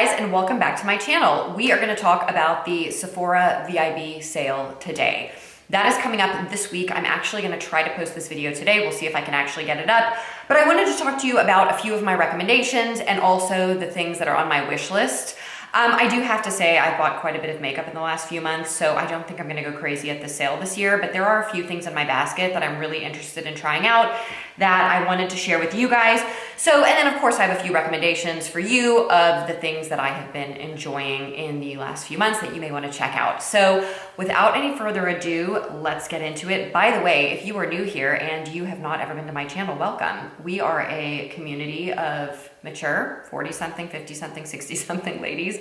guys, and welcome back to my channel. We are going to talk about the Sephora VIB sale today. That is coming up this week. I'm actually going to try to post this video today. We'll see if I can actually get it up. But I wanted to talk to you about a few of my recommendations and also the things that are on my wish list. I do have to say I bought quite a bit of makeup in the last few months, so I don't think I'm gonna go crazy at the sale this year, but there are a few things in my basket that I'm really interested in trying out that I wanted to share with you guys. So, and then of course I have a few recommendations for you of the things that I have been enjoying in the last few months that you may wanna check out. So without any further ado, let's get into it. By the way, if you are new here and you have not ever been to my channel, welcome. We are a community of mature 40-something, 50-something, 60-something ladies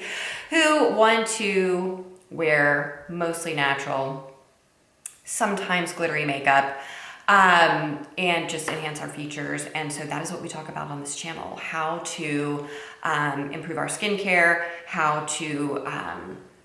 who want to wear mostly natural, sometimes glittery makeup, and just enhance our features. And so that is what we talk about on this channel, how to improve our skincare, how to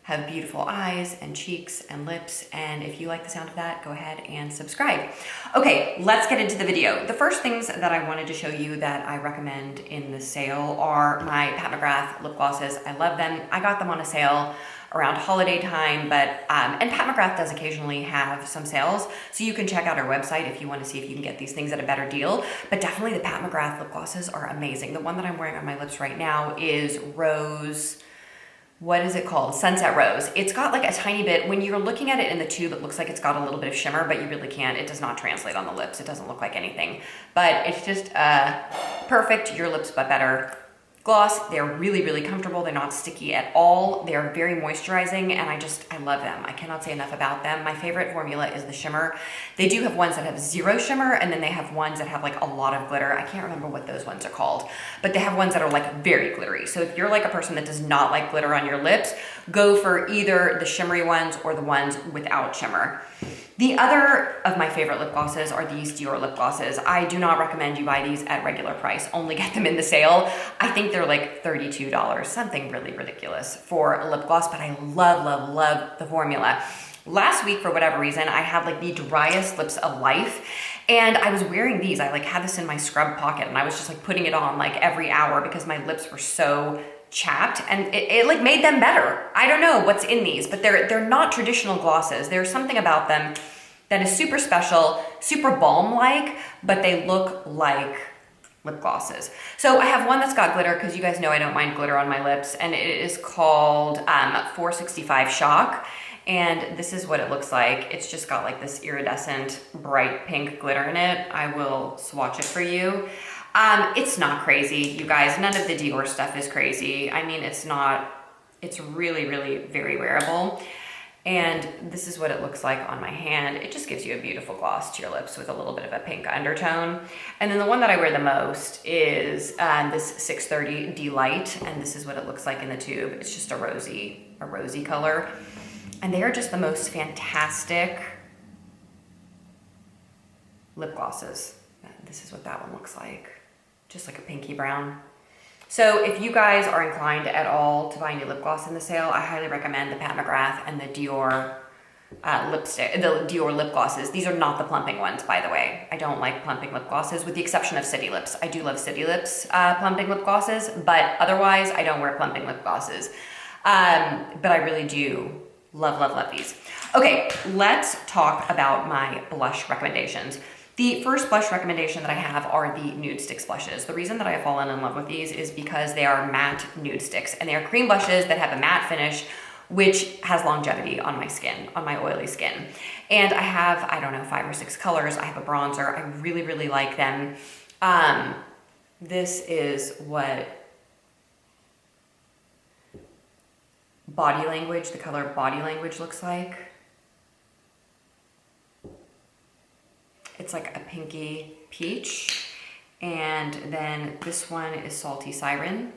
have beautiful eyes and cheeks and lips. And if you like the sound of that, go ahead and subscribe. Okay, let's get into the video. The first things that I wanted to show you that I recommend in the sale are my Pat McGrath lip glosses. I love them. I got them on a sale around holiday time, but, and Pat McGrath does occasionally have some sales, so you can check out our website if you want to see if you can get these things at a better deal. But definitely the Pat McGrath lip glosses are amazing. The one that I'm wearing on my lips right now is Rose, what is it called? Sunset Rose. It's got like a tiny bit, when you're looking at it in the tube, it looks like it's got a little bit of shimmer, but you really can't. It does not translate on the lips. It doesn't look like anything, but it's just perfect, your lips but better gloss. They're really, really comfortable. They're not sticky at all. They're very moisturizing, and I love them. I cannot say enough about them. My favorite formula is the shimmer. They do have ones that have zero shimmer, and then they have ones that have like a lot of glitter. I can't remember what those ones are called, but they have ones that are like very glittery. So if you're like a person that does not like glitter on your lips, go for either the shimmery ones or the ones without shimmer. The other of my favorite lip glosses are these Dior lip glosses. I do not recommend you buy these at regular price, only get them in the sale. I think they're like $32, something really ridiculous for a lip gloss, but I love, love, love the formula. Last week, for whatever reason, I had like the driest lips of life, and I was wearing these. I like had this in my scrub pocket, and I was just like putting it on like every hour because my lips were so chapped, and it like made them better. I don't know what's in these, but they're not traditional glosses. There's something about them that is super special, super balm-like, but they look like lip glosses. So I have one that's got glitter, because you guys know I don't mind glitter on my lips, and it is called 465 Shock. And this is what it looks like. It's just got like this iridescent bright pink glitter in it. I will swatch it for you. It's not crazy, you guys. None of the Dior stuff is crazy. I mean, it's really, really very wearable. And this is what it looks like on my hand. It just gives you a beautiful gloss to your lips with a little bit of a pink undertone. And then the one that I wear the most is this 630 Delight, and this is what it looks like in the tube. It's just a rosy color. And they are just the most fantastic lip glosses. This is what that one looks like. Just like a pinky brown. So if you guys are inclined at all to buy any lip gloss in the sale, I highly recommend the Pat McGrath and the Dior the Dior lip glosses. These are not the plumping ones, by the way. I don't like plumping lip glosses, with the exception of City Lips. I do love City Lips plumping lip glosses, but otherwise I don't wear plumping lip glosses. But I really do love, love, love these. Okay, let's talk about my blush recommendations. The first blush recommendation that I have are the nude sticks blushes. The reason that I have fallen in love with these is because they are matte nude sticks, and they are cream blushes that have a matte finish, which has longevity on my skin, on my oily skin. And I have, I don't know, 5 or 6 colors. I have a bronzer. I really, really like them. This is what Body Language, the color Body Language looks like. It's like a pinky peach. And then this one is Salty Siren.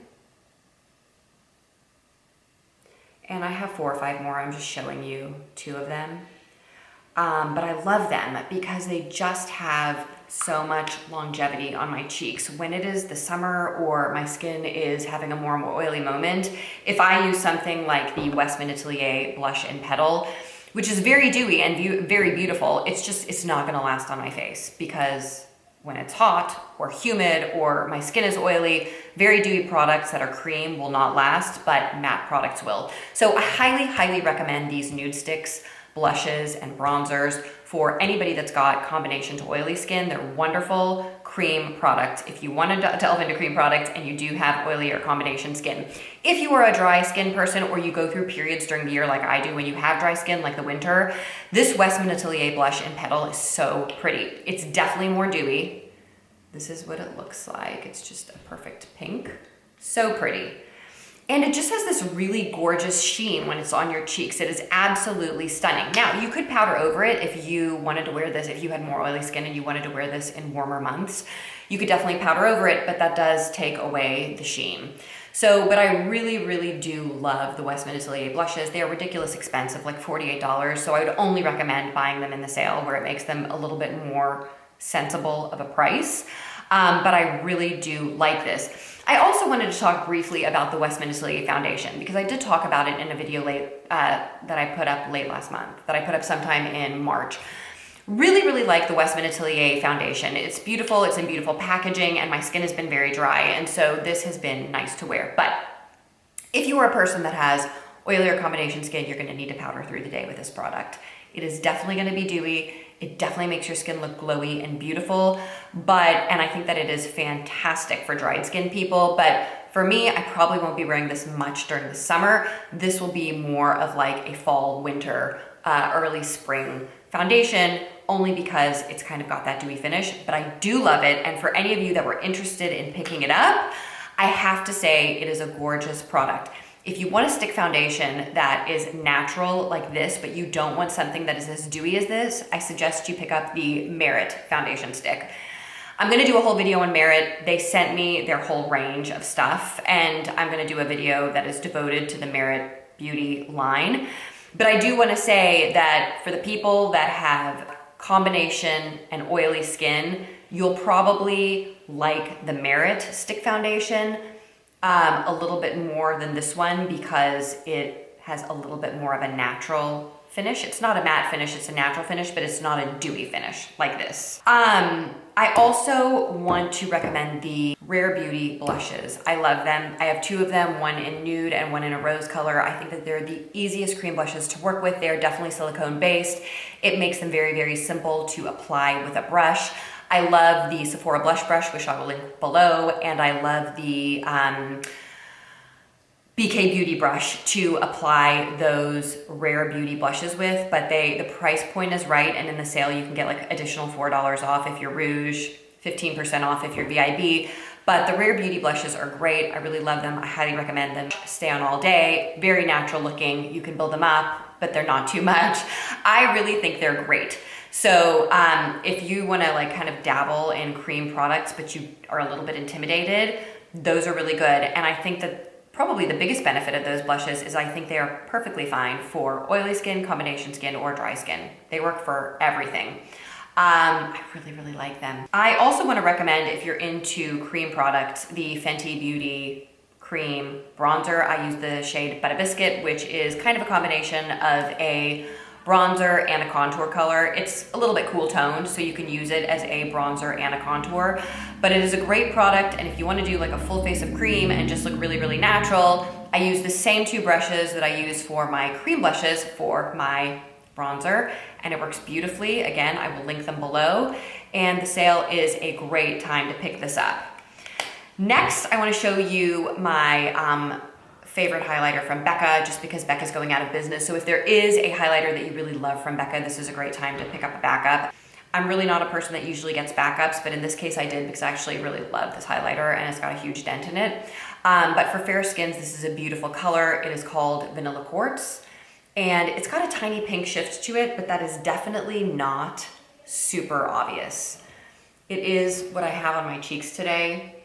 And I have 4 or 5 more. I'm just showing you 2 of them. But I love them because they just have so much longevity on my cheeks. When it is the summer or my skin is having a more oily moment, if I use something like the Westman Atelier Blush and Petal, which is very dewy and very beautiful, it's not gonna last on my face because when it's hot or humid or my skin is oily. Very dewy products that are cream will not last, but matte products will. So I highly, highly recommend these nude sticks, blushes, and bronzers for anybody that's got combination to oily skin. They're wonderful cream products if you want to delve into cream products and you do have oily or combination skin. If you are a dry skin person or you go through periods during the year like I do when you have dry skin like the winter, this Westman Atelier blush in Petal is so pretty. It's definitely more dewy. This is what it looks like. It's just a perfect pink. So pretty. And it just has this really gorgeous sheen when it's on your cheeks. It is absolutely stunning. Now, you could powder over it if you wanted to wear this, if you had more oily skin and you wanted to wear this in warmer months. You could definitely powder over it, but that does take away the sheen. So, but I really, really do love the Westman Atelier blushes. They are ridiculous expensive, like $48. So I would only recommend buying them in the sale where it makes them a little bit more sensible of a price. But I really do like this. I also wanted to talk briefly about the Westman Atelier foundation because I did talk about it in a video that I put up late last month, that I put up sometime in March. Really, really like the Westman Atelier foundation. It's beautiful, it's in beautiful packaging, and my skin has been very dry, and so this has been nice to wear. But if you are a person that has oily or combination skin, you're gonna need to powder through the day with this product. It is definitely gonna be dewy. It definitely makes your skin look glowy and beautiful, and I think that it is fantastic for dried skin people, but for me, I probably won't be wearing this much during the summer. This will be more of like a fall, winter, early spring foundation, only because it's kind of got that dewy finish, but I do love it. And for any of you that were interested in picking it up, I have to say it is a gorgeous product. If you want a stick foundation that is natural like this, but you don't want something that is as dewy as this, I suggest you pick up the Merit foundation stick. I'm gonna do a whole video on Merit. They sent me their whole range of stuff, and I'm gonna do a video that is devoted to the Merit Beauty line. But I do wanna say that for the people that have combination and oily skin, you'll probably like the Merit stick foundation a little bit more than this one because it has a little bit more of a natural finish. It's not a matte finish, it's a natural finish, but it's not a dewy finish like this. I also want to recommend the Rare Beauty blushes. I love them. I have two of them, one in nude and one in a rose color. I think that they're the easiest cream blushes to work with. They're definitely silicone based. It makes them very, very simple to apply with a brush. I love the Sephora blush brush, which I will link below, and I love the BK Beauty brush to apply those Rare Beauty blushes with, but the price point is right, and in the sale you can get like additional $4 off if you're Rouge, 15% off if you're VIB, but the Rare Beauty blushes are great. I really love them. I highly recommend them. Stay on all day, very natural looking. You can build them up, but they're not too much. I really think they're great. So if you wanna like kind of dabble in cream products, but you are a little bit intimidated, those are really good. And I think that probably the biggest benefit of those blushes is I think they are perfectly fine for oily skin, combination skin, or dry skin. They work for everything. I really, really like them. I also wanna recommend, if you're into cream products, the Fenty Beauty Cream Bronzer. I use the shade Butter Biscuit, which is kind of a combination of a bronzer and a contour color. It's a little bit cool toned, so you can use it as a bronzer and a contour, but it is a great product. And if you want to do like a full face of cream and just look really, really natural, I use the same two brushes that I use for my cream blushes for my bronzer, and it works beautifully. Again, I will link them below, and the sale is a great time to pick this up. Next, I want to show you my favorite highlighter from Becca, just because Becca's going out of business. So if there is a highlighter that you really love from Becca, this is a great time to pick up a backup. I'm really not a person that usually gets backups, but in this case I did because I actually really love this highlighter and it's got a huge dent in it. But for fair skins, this is a beautiful color. It is called Vanilla Quartz, and it's got a tiny pink shift to it, but that is definitely not super obvious. It is what I have on my cheeks today.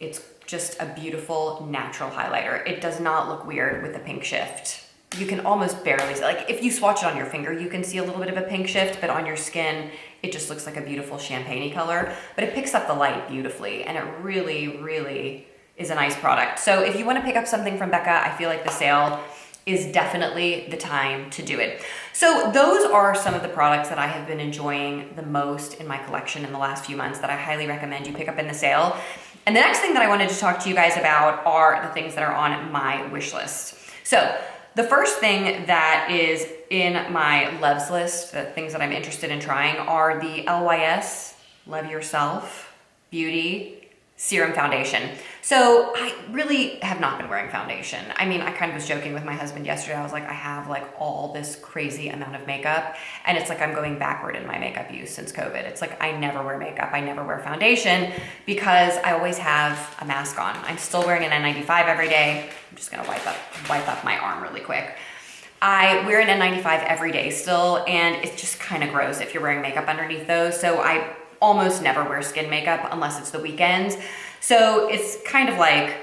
It's just a beautiful natural highlighter. It does not look weird with the pink shift. You can almost barely see, like if you swatch it on your finger, you can see a little bit of a pink shift, but on your skin, it just looks like a beautiful champagne-y color, but it picks up the light beautifully, and it really, really is a nice product. So if you wanna pick up something from Becca, I feel like the sale is definitely the time to do it. So those are some of the products that I have been enjoying the most in my collection in the last few months that I highly recommend you pick up in the sale. And the next thing that I wanted to talk to you guys about are the things that are on my wish list. So the first thing that is in my loves list, the things that I'm interested in trying, are the LYS Love Yourself Beauty Serum Foundation. So I really have not been wearing foundation. I mean, I kind of was joking with my husband yesterday. I was like, I have like all this crazy amount of makeup, and it's like I'm going backward in my makeup use since COVID. It's like I never wear makeup. I never wear foundation because I always have a mask on. I'm still wearing an N95 every day. I'm just gonna wipe up my arm really quick. I wear an N95 every day still, and it's just kind of gross if you're wearing makeup underneath those. So I almost never wear skin makeup unless it's the weekends. So it's kind of like,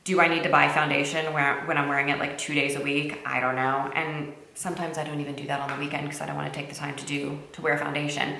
do I need to buy foundation when I'm wearing it like 2 days a week? I don't know. And sometimes I don't even do that on the weekend because I don't want to take the time to wear foundation.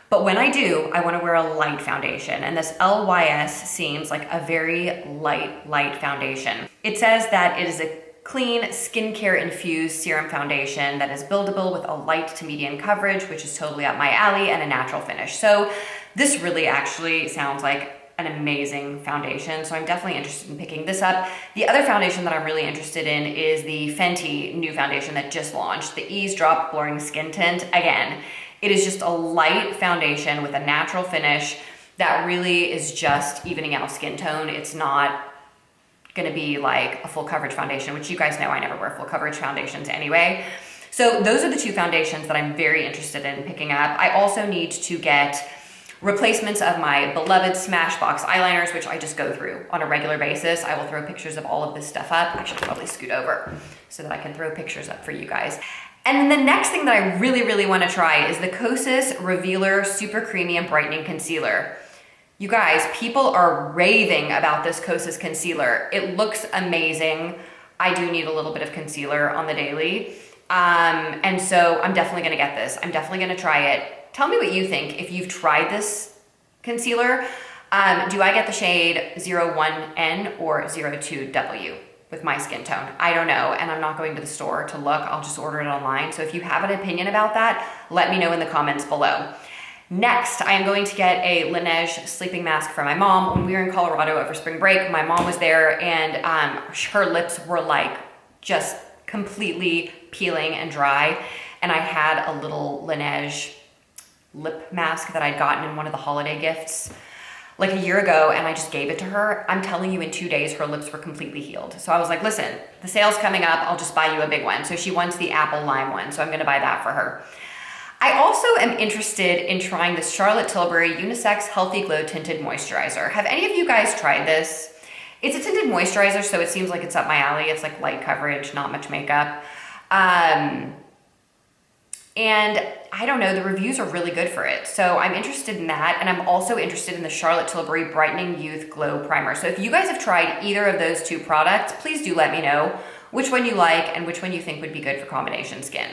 But when I do, I want to wear a light foundation. And this LYS seems like a very light foundation. It says that it is a clean, skincare infused serum foundation that is buildable with a light to medium coverage, which is totally up my alley, and a natural finish. So this really actually sounds like an amazing foundation. So I'm definitely interested in picking this up. The other foundation that I'm really interested in is the Fenty new foundation that just launched, the Ease Drop Blurring Skin Tint. Again, it is just a light foundation with a natural finish that really is just evening out skin tone. It's not gonna be like a full coverage foundation, which you guys know I never wear full coverage foundations anyway. So those are the two foundations that I'm very interested in picking up. I also need to get replacements of my beloved Smashbox eyeliners, which I just go through on a regular basis. I will throw pictures of all of this stuff up. I should probably scoot over so that I can throw pictures up for you guys. And then the next thing that I really wanna try is the Kosas Revealer Super Creamy and Brightening Concealer. You guys, people are raving about this Kosas concealer. It looks amazing. I do need a little bit of concealer on the daily. And so I'm definitely gonna get this. I'm definitely gonna try it. Tell me what you think if you've tried this concealer. Do I get the shade 01N or 02W with my skin tone? I don't know, and I'm not going to the store to look. I'll just order it online. So if you have an opinion about that, let me know in the comments below. Next, I am going to get a Laneige sleeping mask for my mom. When we were in Colorado over spring break, my mom was there, and her lips were like just completely peeling and dry. And I had a little Laneige lip mask that I'd gotten in one of the holiday gifts like a year ago, and I just gave it to her. I'm telling you, in 2 days, her lips were completely healed. So I was like, listen, the sale's coming up. I'll just buy you a big one. So she wants the apple lime one, so I'm gonna buy that for her. I also am interested in trying this Charlotte Tilbury Unisex Healthy Glow Tinted Moisturizer. Have any of you guys tried this? It's a tinted moisturizer, so it seems like it's up my alley. It's like light coverage, not much makeup. And I don't know, the reviews are really good for it. So I'm interested in that. And I'm also interested in the Charlotte Tilbury Brightening Youth Glow Primer. So if you guys have tried either of those two products, please do let me know which one you like and which one you think would be good for combination skin.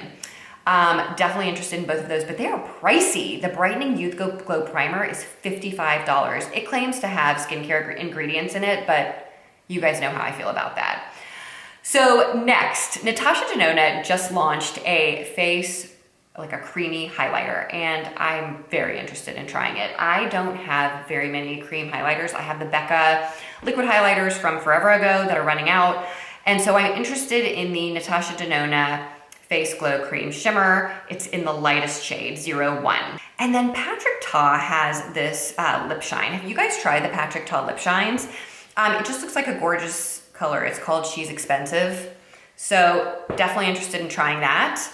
Definitely interested in both of those, but they are pricey. The Brightening Youth Glow Primer is $55. It claims to have skincare ingredients in it, but you guys know how I feel about that. So next, Natasha Denona just launched a like a creamy highlighter, and I'm very interested in trying it. I don't have very many cream highlighters. I have the Becca liquid highlighters from forever ago that are running out, and so I'm interested in the Natasha Denona Face Glow Cream Shimmer. It's in the lightest shade, 01. And then Patrick Ta has this lip shine. Have you guys tried the Patrick Ta lip shines? It just looks like a gorgeous color. It's called She's Expensive. So definitely interested in trying that.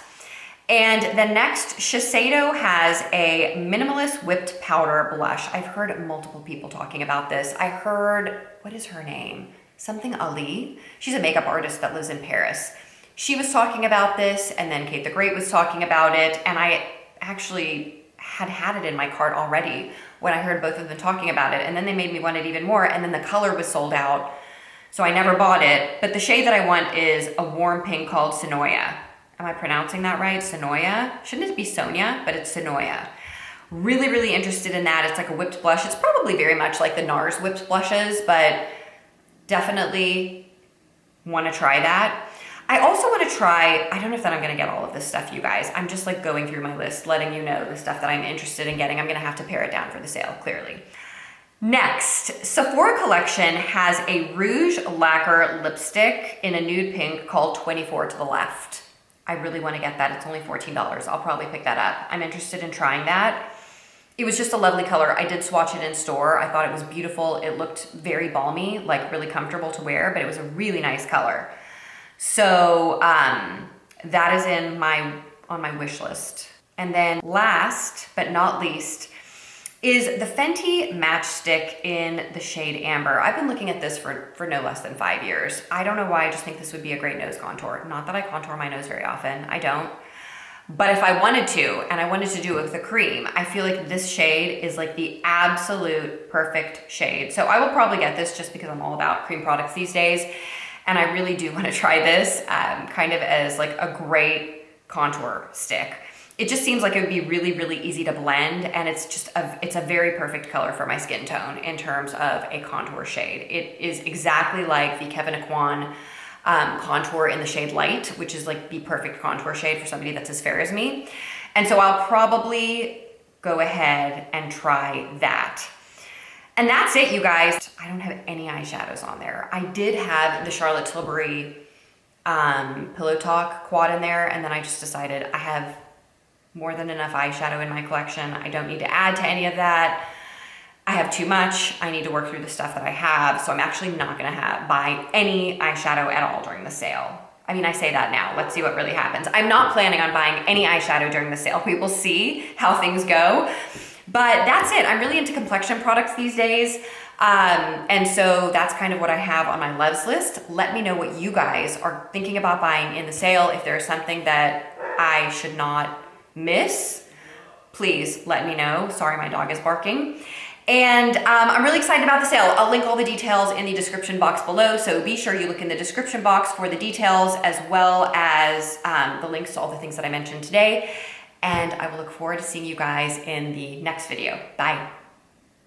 And then next, Shiseido has a minimalist whipped powder blush. I've heard multiple people talking about this. I heard, what is her name? Something Ali. She's a makeup artist that lives in Paris. She was talking about this, and then Kate the Great was talking about it, and I actually had it in my cart already when I heard both of them talking about it, and then they made me want it even more, and then the color was sold out, so I never bought it. But the shade that I want is a warm pink called Sonoya. Am I pronouncing that right? Sonoya? Shouldn't it be Sonia? But it's Sonoya. Really interested in that. It's like a whipped blush. It's probably very much like the NARS whipped blushes, but definitely want to try that. I also want to try, I don't know if that I'm going to get all of this stuff, you guys. I'm just like going through my list, letting you know the stuff that I'm interested in getting. I'm going to have to pare it down for the sale, clearly. Next, Sephora collection has a rouge lacquer lipstick in a nude pink called 24 to the Left. I really want to get that. It's only $14. I'll probably pick that up. I'm interested in trying that. It was just a lovely color. I did swatch it in store. I thought it was beautiful. It looked very balmy, like really comfortable to wear, but it was a really nice color. So that is on my wish list. And then last but not least is the Fenty Matchstick in the shade Amber. I've been looking at this for no less than 5 years. I don't know why, I just think this would be a great nose contour. Not that I contour my nose very often, I don't. But if I wanted to, and I wanted to do it with a cream, I feel like this shade is like the absolute perfect shade. So I will probably get this just because I'm all about cream products these days. And I really do want to try this kind of as like a great contour stick. It just seems like it would be really, really easy to blend, and it's a very perfect color for my skin tone in terms of a contour shade. It is exactly like the Kevyn Aucoin contour in the shade Light, which is like the perfect contour shade for somebody that's as fair as me. And so I'll probably go ahead and try that. And that's it, you guys. I don't have any eyeshadows on there. I did have the Charlotte Tilbury Pillow Talk quad in there, and then I just decided I have more than enough eyeshadow in my collection. I don't need to add to any of that. I have too much. I need to work through the stuff that I have, so I'm actually not gonna buy any eyeshadow at all during the sale. I mean, I say that now. Let's see what really happens. I'm not planning on buying any eyeshadow during the sale. We will see how things go. But that's it. I'm really into complexion products these days. And so that's kind of what I have on my loves list. Let me know what you guys are thinking about buying in the sale. If there's something that I should not miss, please let me know. Sorry, my dog is barking. And I'm really excited about the sale. I'll link all the details in the description box below, so be sure you look in the description box for the details as well as the links to all the things that I mentioned today. And I will look forward to seeing you guys in the next video. Bye.